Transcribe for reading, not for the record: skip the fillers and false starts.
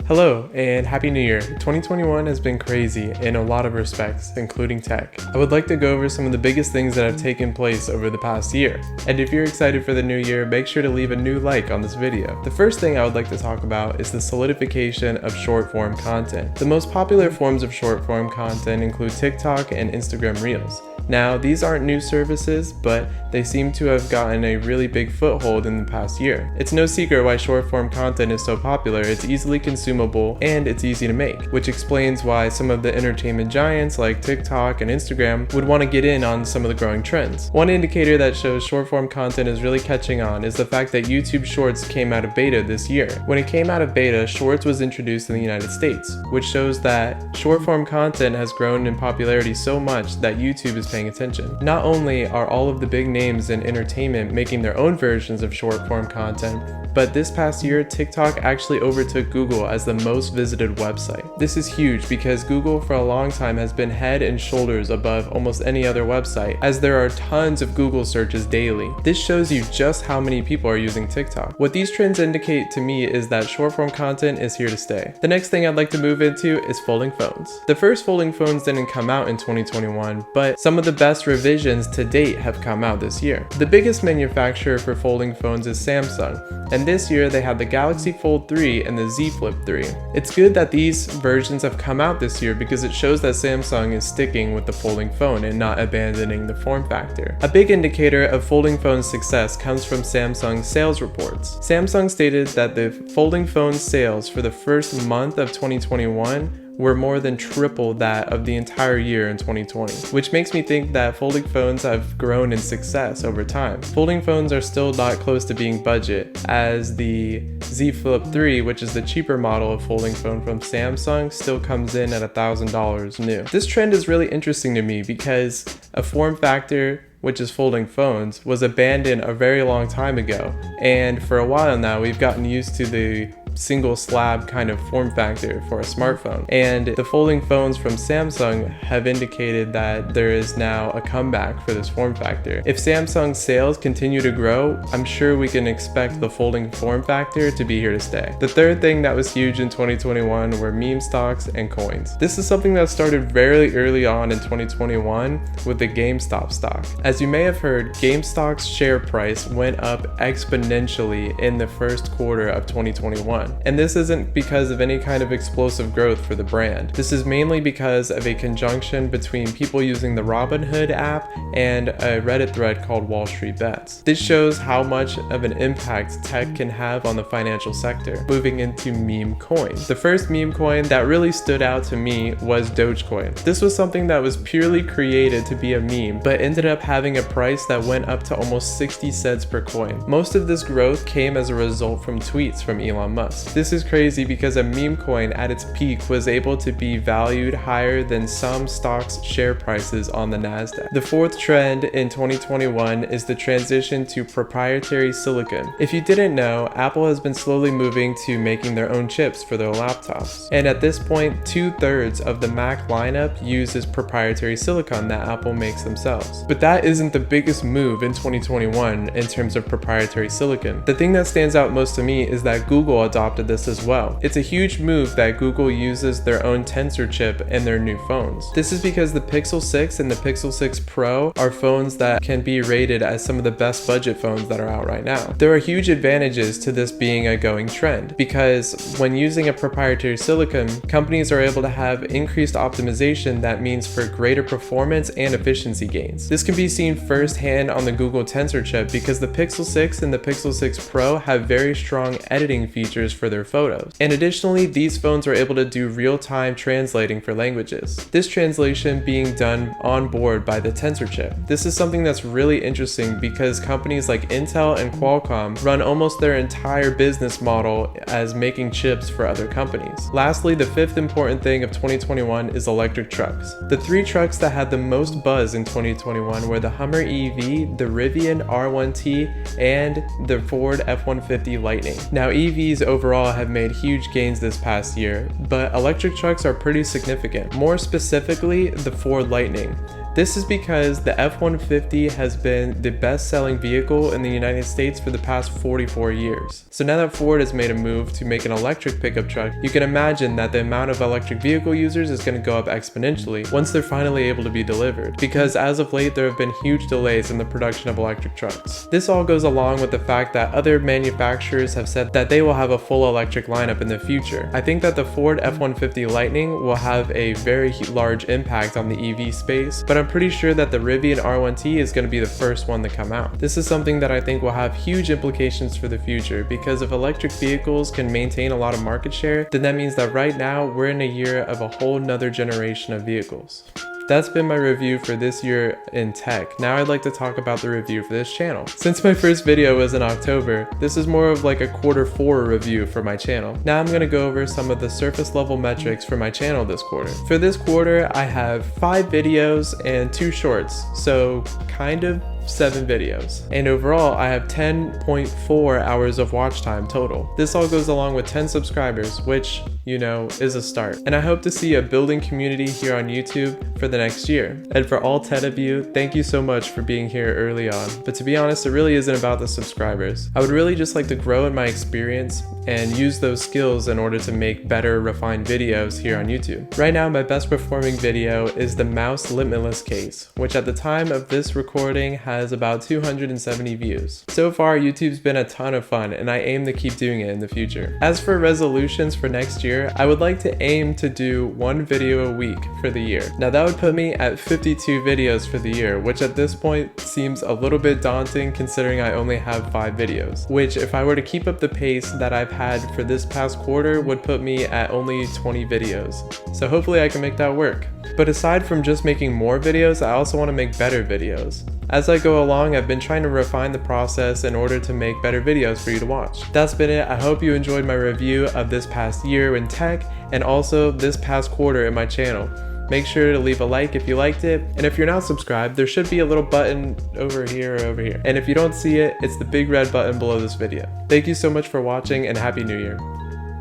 Hello and Happy New Year. 2021 has been crazy in a lot of respects, including tech. I would like to go over some of the biggest things that have taken place over the past year. And if you're excited for the new year, make sure to leave a new like on this video. The first thing I would like to talk about is the solidification of short form content. The most popular forms of short form content include TikTok and Instagram Reels. Now, these aren't new services, but they seem to have gotten a really big foothold in the past year. It's no secret why short form content is so popular. It's easily consumable and it's easy to make, which explains why some of the entertainment giants like TikTok and Instagram would want to get in on some of the growing trends. One indicator that shows short form content is really catching on is the fact that YouTube Shorts came out of beta this year. When it came out of beta, Shorts was introduced in the United States, which shows that short form content has grown in popularity so much that YouTube is paying attention. Not only are all of the big names in entertainment making their own versions of short form content, but this past year, TikTok actually overtook Google as the most visited website. This is huge because Google for a long time has been head and shoulders above almost any other website, as there are tons of Google searches daily. This shows you just how many people are using TikTok. What these trends indicate to me is that short form content is here to stay. The next thing I'd like to move into is folding phones. The first folding phones didn't come out in 2021, but some of the best revisions to date have come out this year. The biggest manufacturer for folding phones is Samsung, and this year they have the Galaxy Fold 3 and the Z Flip 3. It's good that these versions have come out this year because it shows that Samsung is sticking with the folding phone and not abandoning the form factor. A big indicator of folding phone's success comes from Samsung's sales reports. Samsung stated that the folding phone sales for the first month of 2021 were more than triple that of the entire year in 2020, which makes me think that folding phones have grown in success over time. Folding phones are still not close to being budget, as the Z Flip 3, which is the cheaper model of folding phone from Samsung, still comes in at $1,000 new. This trend is really interesting to me because a form factor, which is folding phones, was abandoned a very long time ago, and for a while now we've gotten used to the single slab kind of form factor for a smartphone, and the folding phones from Samsung have indicated that there is now a comeback for this form factor. If Samsung's sales continue to grow, I'm sure we can expect the folding form factor to be here to stay. The third thing that was huge in 2021 were meme stocks and coins. This is something that started very early on in 2021 with the GameStop stock. As you may have heard, GameStop's share price went up exponentially in the first quarter of 2021. And this isn't because of any kind of explosive growth for the brand. This is mainly because of a conjunction between people using the Robinhood app and a Reddit thread called Wall Street Bets. This shows how much of an impact tech can have on the financial sector. Moving into meme coins. The first meme coin that really stood out to me was Dogecoin. This was something that was purely created to be a meme, but ended up having a price that went up to almost 60 cents per coin. Most of this growth came as a result from tweets from Elon Musk. This is crazy because a meme coin at its peak was able to be valued higher than some stocks' share prices on the Nasdaq. The fourth trend in 2021 is the transition to proprietary silicon. If you didn't know, Apple has been slowly moving to making their own chips for their laptops. And at this point, 2/3 of the Mac lineup uses proprietary silicon that Apple makes themselves. But that isn't the biggest move in 2021 in terms of proprietary silicon. The thing that stands out most to me is that Google adopted this as well. It's a huge move that Google uses their own Tensor chip in their new phones. This is because the Pixel 6 and the Pixel 6 Pro are phones that can be rated as some of the best budget phones that are out right now. There are huge advantages to this being a going trend, because when using a proprietary silicon, companies are able to have increased optimization that means for greater performance and efficiency gains. This can be seen firsthand on the Google Tensor chip because the Pixel 6 and the Pixel 6 Pro have very strong editing features for their photos. And additionally, these phones are able to do real-time translating for languages. This translation being done on board by the Tensor chip. This is something that's really interesting because companies like Intel and Qualcomm run almost their entire business model as making chips for other companies. Lastly, the fifth important thing of 2021 is electric trucks. The three trucks that had the most buzz in 2021 were the Hummer EV, the Rivian R1T, and the Ford F-150 Lightning. Now, EVs overall have made huge gains this past year, but electric trucks are pretty significant. More specifically, the Ford Lightning. This is because the F-150 has been the best-selling vehicle in the United States for the past 44 years. So now that Ford has made a move to make an electric pickup truck, you can imagine that the amount of electric vehicle users is going to go up exponentially once they're finally able to be delivered, because as of late there have been huge delays in the production of electric trucks. This all goes along with the fact that other manufacturers have said that they will have a full electric lineup in the future. I think that the Ford F-150 Lightning will have a very large impact on the EV space, but I'm pretty sure that the Rivian R1T is going to be the first one to come out. This is something that I think will have huge implications for the future, because if electric vehicles can maintain a lot of market share, then that means that right now we're in a year of a whole nother generation of vehicles. That's been my review for this year in tech. Now I'd like to talk about the review for this channel. Since my first video was in October, this is more of like a Q4 review for my channel. Now I'm going to go over some of the surface level metrics for my channel this quarter. For this quarter, I have 5 videos and 2 shorts, so kind of 7 videos. And overall, I have 10.4 hours of watch time total. This all goes along with 10 subscribers, which, you know, is a start. And I hope to see a building community here on YouTube for the next year. And for all 10 of you, thank you so much for being here early on. But to be honest, it really isn't about the subscribers. I would really just like to grow in my experience and use those skills in order to make better, refined videos here on YouTube. Right now, my best performing video is the mouse limitless case, which at the time of this recording has about 270 views. So far, YouTube's been a ton of fun, and I aim to keep doing it in the future. As for resolutions for next year, I would like to aim to do 1 video a week for the year. Now that would put me at 52 videos for the year, which at this point seems a little bit daunting considering I only have 5 videos, which if I were to keep up the pace that I've had for this past quarter would put me at only 20 videos. So hopefully I can make that work. But aside from just making more videos, I also want to make better videos. As I go along, I've been trying to refine the process in order to make better videos for you to watch. That's been it. I hope you enjoyed my review of this past year in tech and also this past quarter in my channel. Make sure to leave a like if you liked it, and if you're not subscribed, there should be a little button over here or over here. And if you don't see it, it's the big red button below this video. Thank you so much for watching, and Happy New Year.